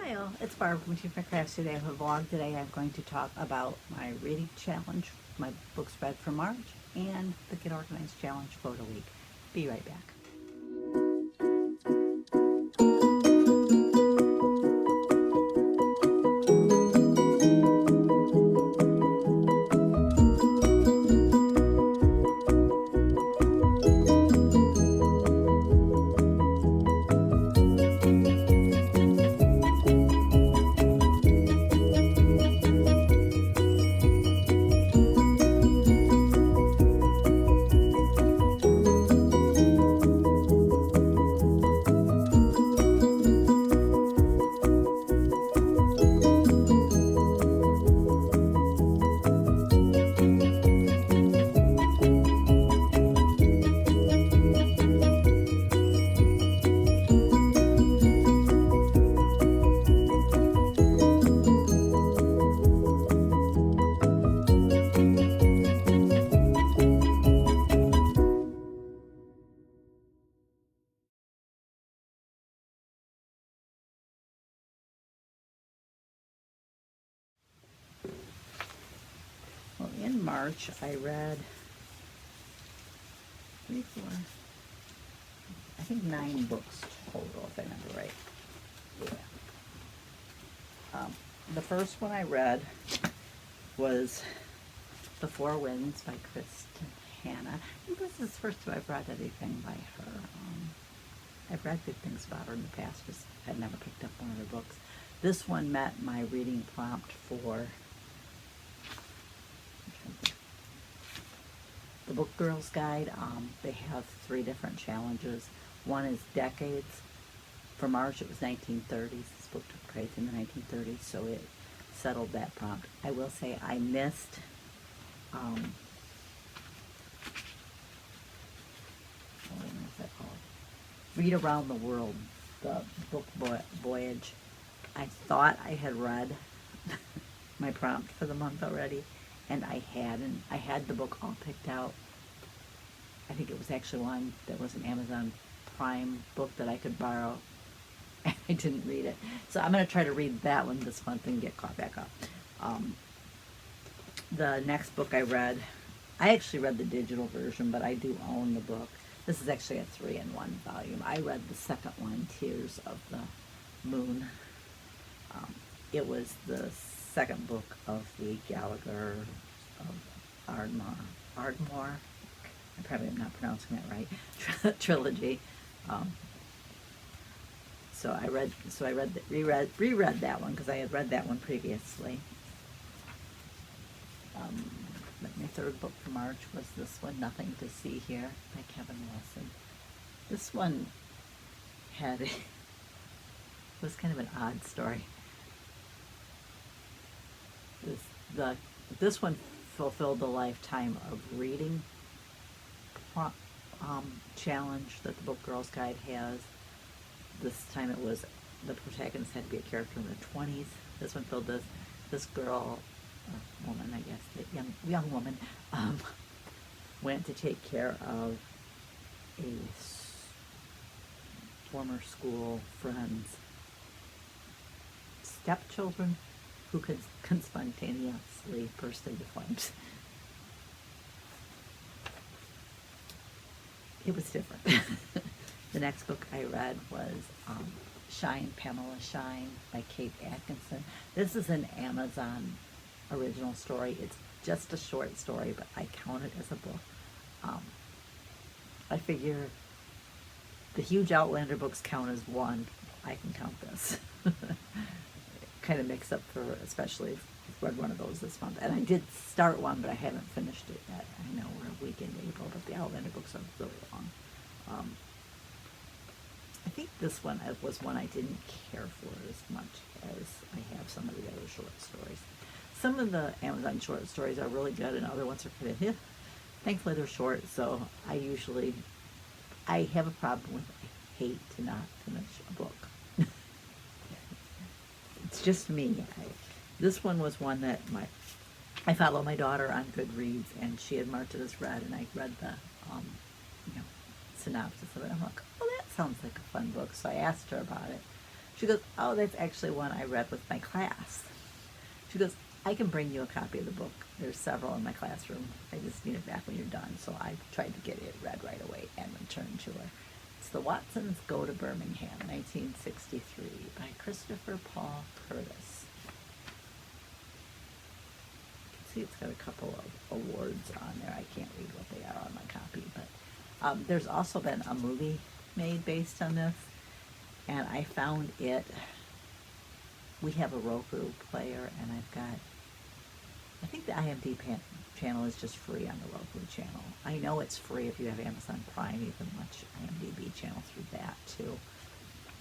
Kyle, it's Barb from Teach My Crafts. Today I have a vlog. Today I'm going to talk about my reading challenge, my book spread for March, and the Get Organized Challenge photo week. Be right back. Well, in March I read 3, 4, I think 9 books total, if I remember right. Yeah. The first one I read was The Four Winds by Kristen Hanna. I think this is the first time I've read anything by her. I've read good things about her in the past, just had never picked up one of her books. This one met my reading prompt for the Book Girls Guide. They have 3 different challenges. One is decades. For March it was 1930s. This book took place in the 1930s, so it settled that prompt. I will say I missed what is that called? Read Around the World, the book voyage. I thought I had read my prompt for the month already, and I hadn't. I had the book all picked out. I think it was actually one that was an Amazon Prime book that I could borrow, and I didn't read it. So I'm going to try to read that one this month and get caught back up. The next book I read, I actually read the digital version, but I do own the book. This is actually a 3-in-1 volume. I read the second one, Tears of the Moon. It was the second book of the Gallagher of Ardmore. I probably am not pronouncing that right. Trilogy. So I reread that one because I had read that one previously. My third book for March was this one, Nothing to See Here by Kevin Wilson. This one was kind of an odd story. This one fulfilled the lifetime of reading challenge that the Book Girls Guide has. This time it was the protagonist had to be a character in their 20s. This one filled this girl, woman, I guess, the young woman, went to take care of a former school friend's stepchildren who can spontaneously burst into flames. It was different. The next book I read was Shine, Pamela Shine by Kate Atkinson. This is an Amazon original story. It's just a short story, but I count it as a book. I figure the huge Outlander books count as one. I can count this. Kind of makes up for, especially if I've read one of those this month. And I did start one, but I haven't finished it yet. I know we're a week in April, but the Outlander books are really long. I think this one was one I didn't care for as much as I have some of the other short stories. Some of the Amazon short stories are really good, and other ones are kind of, thankfully they're short, so I have a problem with, I hate to not finish a book. It's just me. This one was one that I follow my daughter on Goodreads, and she had marked it as read, and I read the synopsis of it. I'm like, oh, that sounds like a fun book. So I asked her about it. She goes, oh, that's actually one I read with my class. She goes, I can bring you a copy of the book. There's several in my classroom. I just need it back when you're done. So I tried to get it read right away and returned to her. It's The Watsons Go to Birmingham, 1963, by Christopher Paul Curtis. You can see it's got a couple of awards on there. I can't read what they are on my copy, but there's also been a movie made based on this, and I found it. We have a Roku player, and I've got, I think the IMDb channel is just free on the Roku channel. I know it's free if you have Amazon Prime. You can watch IMDb channel through that too.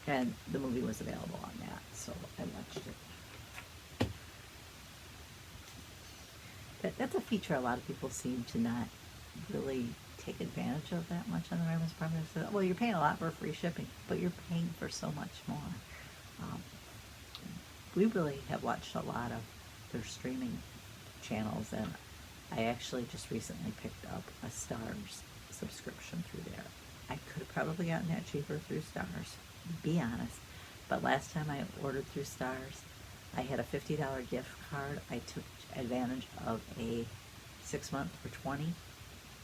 And the movie was available on that, so I watched it. That's a feature a lot of people seem to not really take advantage of that much on the Amazon Prime. Well, you're paying a lot for free shipping, but you're paying for so much more. We really have watched a lot of their streaming channels, and I actually just recently picked up a Starz subscription through there. I could have probably gotten that cheaper through Starz, to be honest, but last time I ordered through Starz, I had a $50 gift card. I took advantage of a 6-month for $20,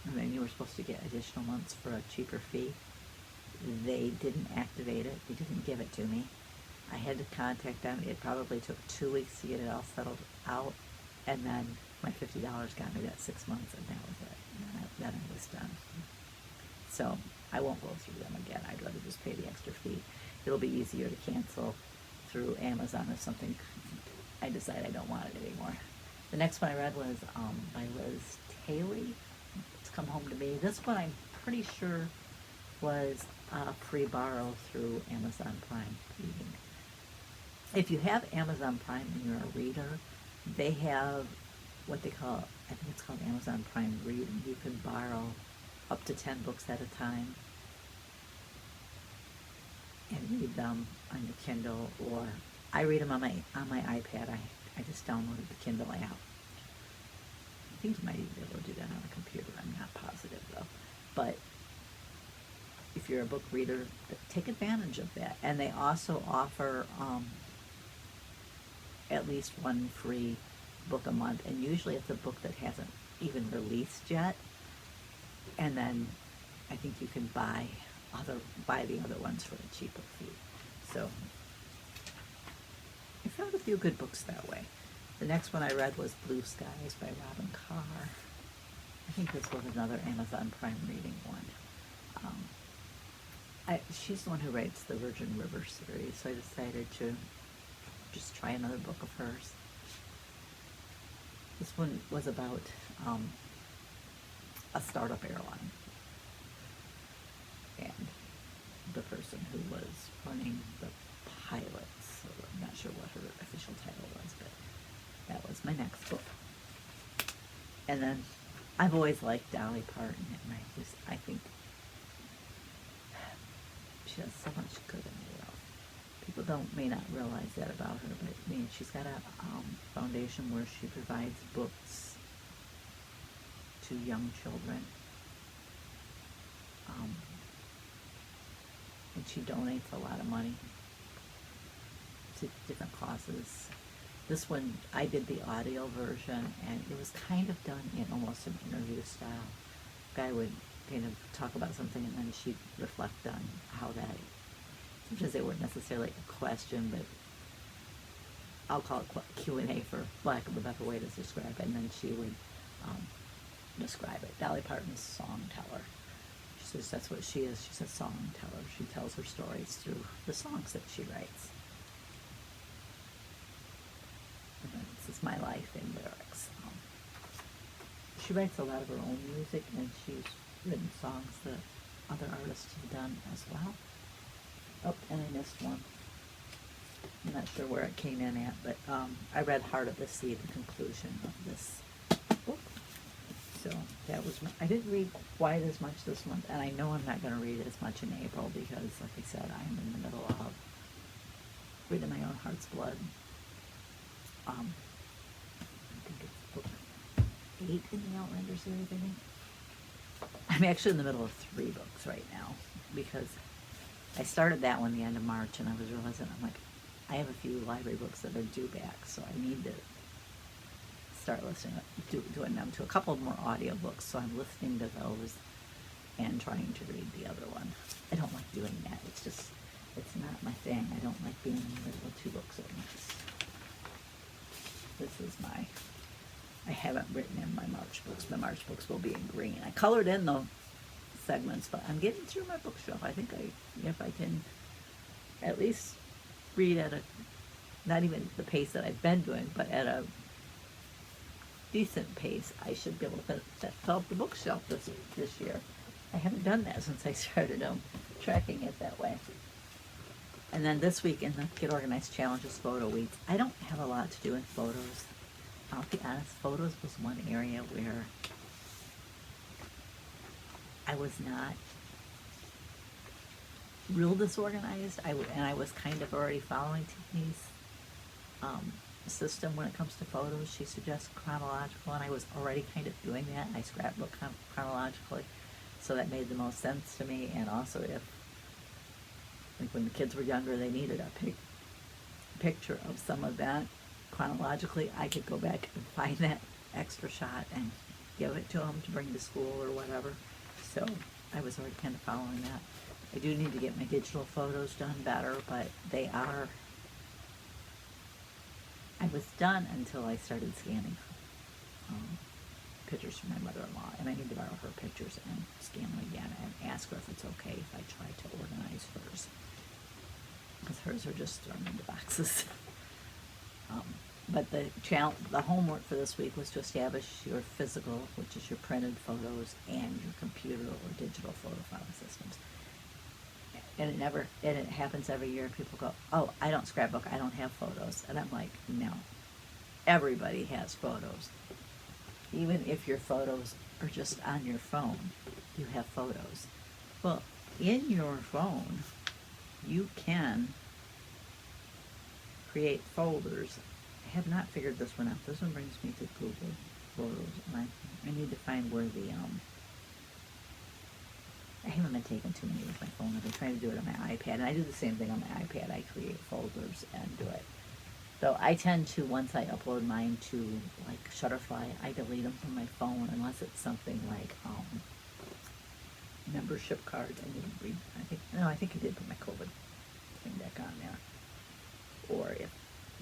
and then you were supposed to get additional months for a cheaper fee. They didn't activate it. They didn't give it to me. I had to contact them. It probably took 2 weeks to get it all settled out, and then my $50 got me that 6 months, and that was it. And then I was done. So I won't go through them again. I'd rather just pay the extra fee. It'll be easier to cancel through Amazon if something I decide I don't want it anymore. The next one I read was by Liz Taylor. It's Come Home to Me. This one I'm pretty sure was free borrow through Amazon Prime reading. If you have Amazon Prime and you're a reader, they have what they call, I think it's called Amazon Prime Read. You can borrow up to 10 books at a time and read them on your Kindle, or I read them on my iPad. I just downloaded the Kindle app. I think you might even be able to do that on a computer. I'm not positive though. But if you're a book reader, take advantage of that. And they also offer at least one free book a month, and usually it's a book that hasn't even released yet. And then I think you can buy the other ones for a cheaper fee. So I found a few good books that way. The next one I read was Blue Skies by Robin Carr. I think this was another Amazon Prime reading one. She's the one who writes the Virgin River series, so I decided to just try another book of hers. This one was about a startup airline, and the person who was running the pilots. So I'm not sure what her official title was, but that was my next book. And then I've always liked Dolly Parton, and I think she has so much good in the world. People may not realize that about her, but I mean, she's got a foundation where she provides books to young children, and she donates a lot of money to different causes. This one, I did the audio version, and it was kind of done in almost an interview style. Guy would kind of talk about something, and then she'd reflect on how that, sometimes they weren't necessarily a question, but I'll call it Q&A for lack of a better way to describe it, and then she would describe it. Dolly Parton's song teller. She says that's what she is. She's a song teller. She tells her stories through the songs that she writes. And then This Is My Life in lyrics. She writes a lot of her own music, and she's written songs that other artists have done as well. Oh, and I missed one. I'm not sure where it came in at, but I read Heart of the Sea, the conclusion of this book. So that was I didn't read quite as much this month, and I know I'm not going to read as much in April because, like I said, I'm in the middle of reading my own heart's blood. I think it's book 8 in the Outlander series, I think. I'm actually in the middle of 3 books right now because I started that one the end of March, and I was realizing, I'm like, I have a few library books that are due back, so I need to start listening, doing them to a couple more audiobooks, so I'm listening to those and trying to read the other one. I don't like doing that. It's just, it's not my thing. I don't like being in the middle of two books at once. This is I haven't written in my March books. My March books will be in green. I colored in the segments, but I'm getting through my bookshelf. I think if I can at least read at a, not even the pace that I've been doing, but at a decent pace, I should be able to fill up the bookshelf this year. I haven't done that since I started tracking it that way. And then this week in the Get Organized Challenge is photo weeks. I don't have a lot to do in photos. I'll be honest, photos was one area where I was not real disorganized. And I was kind of already following Tiffany's system when it comes to photos. She suggests chronological, and I was already kind of doing that. I scrapbook chronologically, so that made the most sense to me. And also, if like when the kids were younger, they needed a picture of some event chronologically, I could go back and find that extra shot and give it to them to bring to school or whatever. So I was already kind of following that. I do need to get my digital photos done better, but they are, I was done until I started scanning pictures from my mother-in-law, and I need to borrow her pictures and scan them again and ask her if it's okay if I try to organize hers, because hers are just thrown into boxes. But the homework for this week was to establish your physical, which is your printed photos, and your computer or digital photo file systems. And it happens every year. People go, oh, I don't scrapbook, I don't have photos. And I'm like, no, everybody has photos. Even if your photos are just on your phone, you have photos. Well, in your phone, you can create folders. I have not figured this one out. This one brings me to Google Photos, and I need to find where the, I haven't been taking too many with my phone. I've been trying to do it on my iPad, and I do the same thing on my iPad. I create folders and do it. Though I tend to, once I upload mine to like Shutterfly, I delete them from my phone unless it's something like membership cards. I didn't read. I think I did put my COVID thing back on there. Or if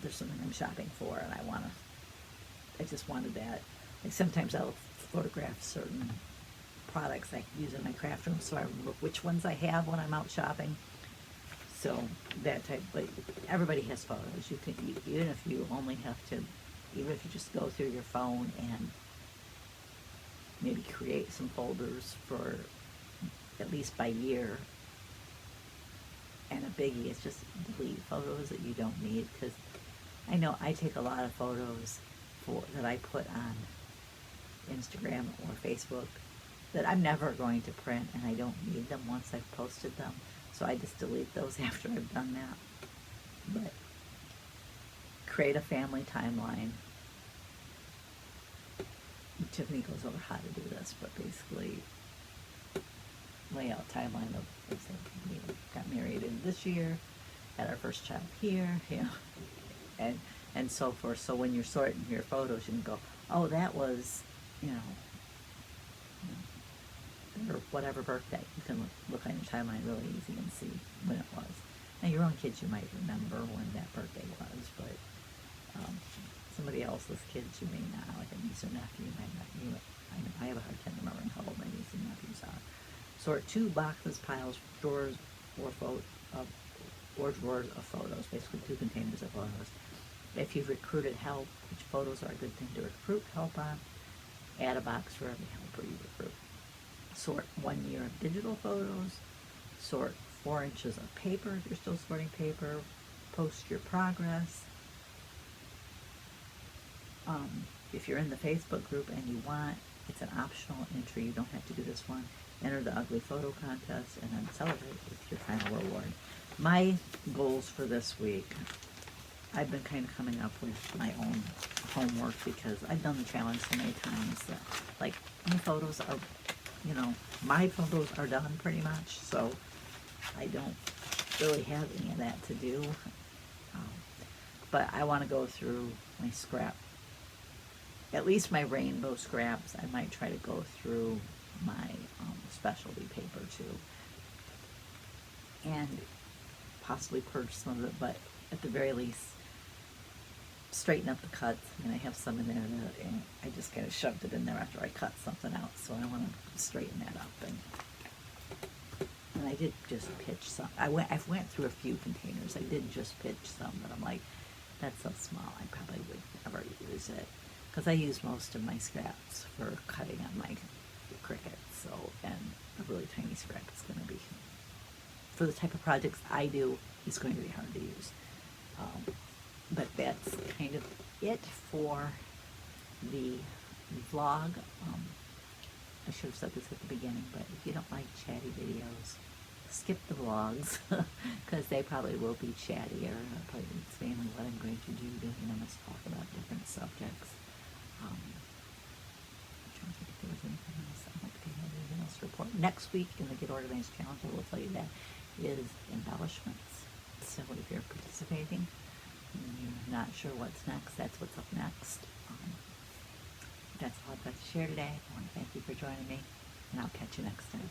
there's something I'm shopping for and I just wanted that. Like sometimes I'll photograph certain products I use in my craft room, so I remember which ones I have when I'm out shopping. So that type, but everybody has photos. You can, even if you only have to, even if you just go through your phone and maybe create some folders for at least by year. And a biggie is just delete photos that you don't need, because I know I take a lot of photos that I put on Instagram or Facebook that I'm never going to print, and I don't need them once I've posted them. So I just delete those after I've done that. But create a family timeline. Tiffany goes over how to do this, but basically lay out timeline of, we got married in this year, had our first child here, and so forth. So when you're sorting your photos, you can go, oh, that was, or whatever birthday. You can look on your timeline really easy and see when it was. Now, your own kids, you might remember when that birthday was, but somebody else's kids, you may not. Like a niece or nephew, you might not. I have a hard time remembering how old my niece and nephews are. Sort two boxes, piles, drawers, or drawers of photos. Basically, two containers of photos. If you've recruited help, which photos are a good thing to recruit help on, add a box for every helper you recruit. Sort 1 year of digital photos. Sort 4 inches of paper if you're still sorting paper. Post your progress. If you're in the Facebook group and you want, it's an optional entry. You don't have to do this one. Enter the ugly photo contest and then celebrate with your final reward. My goals for this week, I've been kind of coming up with my own homework because I've done the challenge so many times that, like, my photos are, my photos are done pretty much, so I don't really have any of that to do. Um, but I want to go through my scrap, at least my rainbow scraps. I might try to go through my specialty paper too, and possibly purge some of it, but at the very least straighten up the cuts. I mean, I have some in there that I just kind of shoved it in there after I cut something out, so I want to straighten that up. And I did just pitch some. I've went through a few containers. I did just pitch some, but I'm like, that's so small, I probably would never use it, because I use most of my scraps for cutting on my Cricut. So, and a really tiny scrap is going to be, for the type of projects I do, it's going to be hard to use. But that's kind of it for the vlog. I should have said this at the beginning, but if you don't like chatty videos, skip the vlogs, because they probably will be chattier. I'll probably explain what I'm going to do. Let's talk about different subjects. I'm trying to think if there was anything else. I don't think I have anything else to report. Next week in the Get Organized Challenge, I will tell you that, is embellishments. So if you're participating and you're not sure what's next, that's what's up next. That's all I've got to share today. I want to thank you for joining me, and I'll catch you next time.